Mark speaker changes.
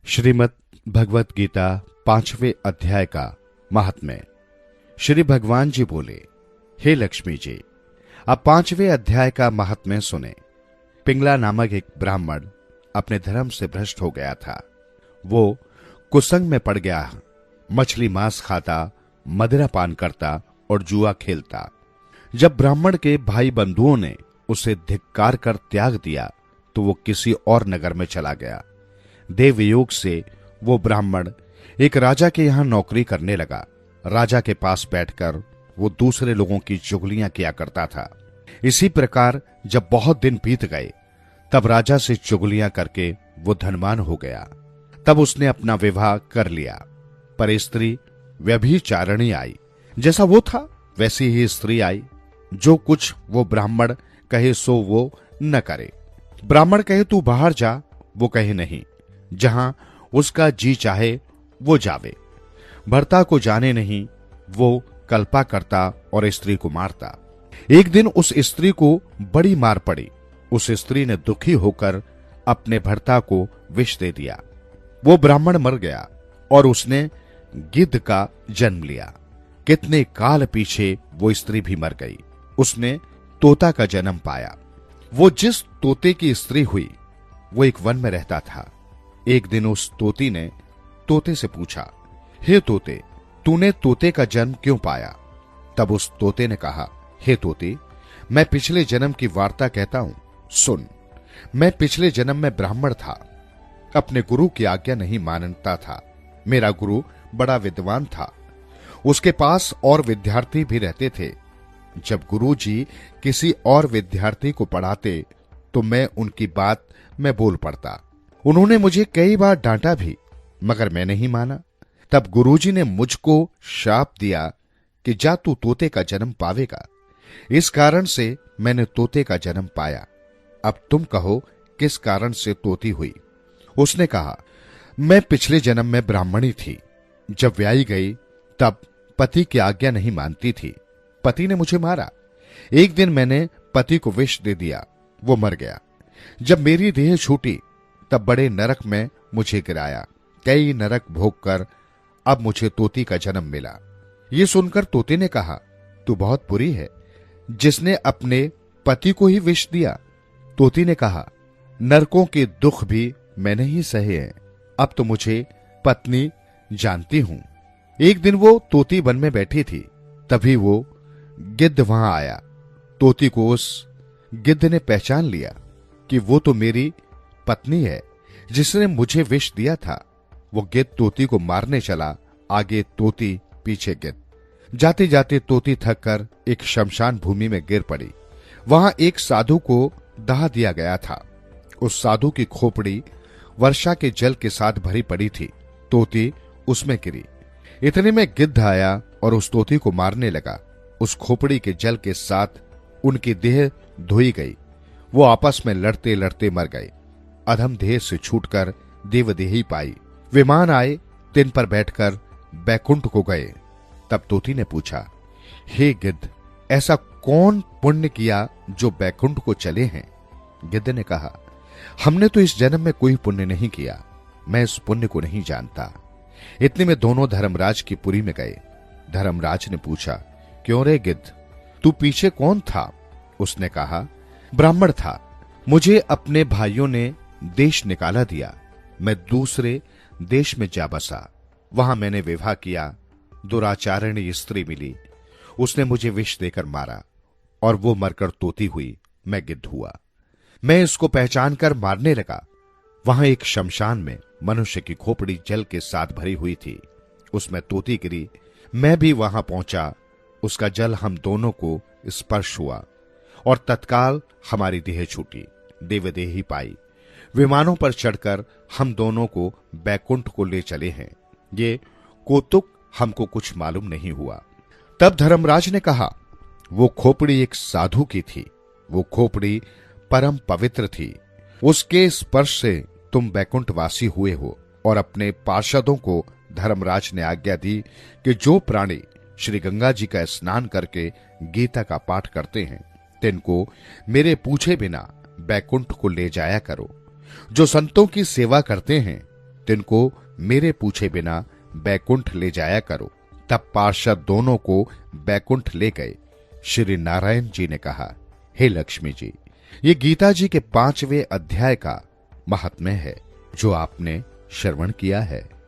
Speaker 1: श्रीमद् भगवत गीता 5वें अध्याय का महात्म्य। श्री भगवान जी बोले, हे लक्ष्मी जी, अब 5वें अध्याय का महात्म्य सुने। पिंगला नामक एक ब्राह्मण अपने धर्म से भ्रष्ट हो गया था। वो कुसंग में पड़ गया, मछली मांस खाता, मदिरा पान करता और जुआ खेलता। जब ब्राह्मण के भाई बंधुओं ने उसे धिक्कार कर त्याग दिया तो वो किसी और नगर में चला गया। देवयोग से वो ब्राह्मण एक राजा के यहां नौकरी करने लगा। राजा के पास बैठकर वो दूसरे लोगों की चुगलियां किया करता था। इसी प्रकार जब बहुत दिन बीत गए तब राजा से चुगलियां करके वो धनवान हो गया। तब उसने अपना विवाह कर लिया, पर स्त्री व्यभिचारिणी आई। जैसा वो था वैसी ही स्त्री आई। जो कुछ वो ब्राह्मण कहे सो वो न करे। ब्राह्मण कहे तू बाहर जा, वो कहे नहीं। जहां उसका जी चाहे वो जावे। भर्ता को जाने नहीं, वो कल्पा करता और स्त्री को मारता। एक दिन उस स्त्री को बड़ी मार पड़ी। उस स्त्री ने दुखी होकर अपने भर्ता को विष दे दिया। वो ब्राह्मण मर गया और उसने गिद्ध का जन्म लिया। कितने काल पीछे वो स्त्री भी मर गई। उसने तोता का जन्म पाया। वो जिस तोते की स्त्री हुई वो एक वन में रहता था। एक दिन उस तोती ने तोते से पूछा, हे तोते, तूने तोते का जन्म क्यों पाया? तब उस तोते ने कहा, हे तोते, मैं पिछले जन्म की वार्ता कहता हूं, सुन। मैं पिछले जन्म में ब्राह्मण था। अपने गुरु की आज्ञा नहीं मानता था। मेरा गुरु बड़ा विद्वान था। उसके पास और विद्यार्थी भी रहते थे। जब गुरु जी किसी और विद्यार्थी को पढ़ाते तो मैं उनकी बात में बोल पड़ता। उन्होंने मुझे कई बार डांटा भी, मगर मैं नहीं माना। तब गुरुजी ने मुझको शाप दिया कि जा तू तोते का जन्म पावेगा। इस कारण से मैंने तोते का जन्म पाया। अब तुम कहो किस कारण से तोती हुई? उसने कहा, मैं पिछले जन्म में ब्राह्मणी थी। जब ब्याही गई तब पति की आज्ञा नहीं मानती थी। पति ने मुझे मारा। एक दिन मैंने पति को विष दे दिया, वो मर गया। जब मेरी देह छूटी तब बड़े नरक में मुझे गिराया। कई नरक भोग कर अब मुझे तोती का जन्म मिला। ये सुनकर तोते ने कहा, तू बहुत बुरी है, जिसने अपने पति को ही विष दिया। तोती ने कहा, नरकों के दुख भी मैंने ही सहे हैं। अब तो मुझे पत्नी जानती हूं। एक दिन वो तोती वन में बैठी थी, तभी वो गिद्ध वहां आया। तोती को उस गिद्ध ने पहचान लिया कि वो तो मेरी पत्नी है जिसने मुझे विष दिया था। वो गिद्ध तोती को मारने चला, आगे तोती पीछे गिद्ध। जाते जाते तोती थक कर एक शमशान भूमि में गिर पड़ी। वहां एक साधु को दाह दिया गया था। उस साधु की खोपड़ी वर्षा के जल के साथ भरी पड़ी थी। तोती उसमें गिरी। इतने में गिद्ध आया और उस तोती को मारने लगा। उस खोपड़ी के जल के साथ उनकी देह धोई गई। वो आपस में लड़ते लड़ते मर गए। अधम देह से छूटकर देवदेही पाई। विमान आए, तिन पर बैठकर बैकुंठ को गए। तब तोती ने पूछा, हे गिद्ध, ऐसा कौन पुण्य किया जो बैकुंठ को चले हैं? गिद्ध ने कहा, हमने तो इस जन्म में कोई पुण्य नहीं किया। मैं इस पुण्य को नहीं जानता। इतने में दोनों धर्मराज की पुरी में गए। धर्मराज ने पूछा, क्यों रे गिद्ध, तू पीछे कौन था? उसने कहा, ब्राह्मण था। मुझे अपने भाइयों ने देश निकाला दिया। मैं दूसरे देश में जा बसा। वहां मैंने विवाह किया। दुराचारिणी स्त्री मिली। उसने मुझे विष देकर मारा और वो मरकर तोती हुई। मैं गिद्ध हुआ। मैं इसको पहचान कर मारने लगा। वहां एक शमशान में मनुष्य की खोपड़ी जल के साथ भरी हुई थी। उसमें तोती गिरी। मैं भी वहां पहुंचा। उसका जल हम दोनों को स्पर्श हुआ और तत्काल हमारी देह छूटी, देवदेही पाई। विमानों पर चढ़कर हम दोनों को बैकुंठ को ले चले हैं। ये कौतुक हमको कुछ मालूम नहीं हुआ। तब धर्मराज ने कहा, वो खोपड़ी एक साधु की थी। वो खोपड़ी परम पवित्र थी। उसके स्पर्श से तुम बैकुंठवासी हुए हो। और अपने पार्षदों को धर्मराज ने आज्ञा दी कि जो प्राणी श्री गंगा जी का स्नान करके गीता का पाठ करते हैं तिनको मेरे पूछे बिना बैकुंठ को ले जाया करो। जो संतों की सेवा करते हैं दैत्यन को मेरे पूछे बिना बैकुंठ ले जाया करो। तब पार्षद दोनों को बैकुंठ ले गए। श्री नारायण जी ने कहा, हे लक्ष्मी जी, ये गीता जी के 5वें अध्याय का महात्म्य है जो आपने श्रवण किया है।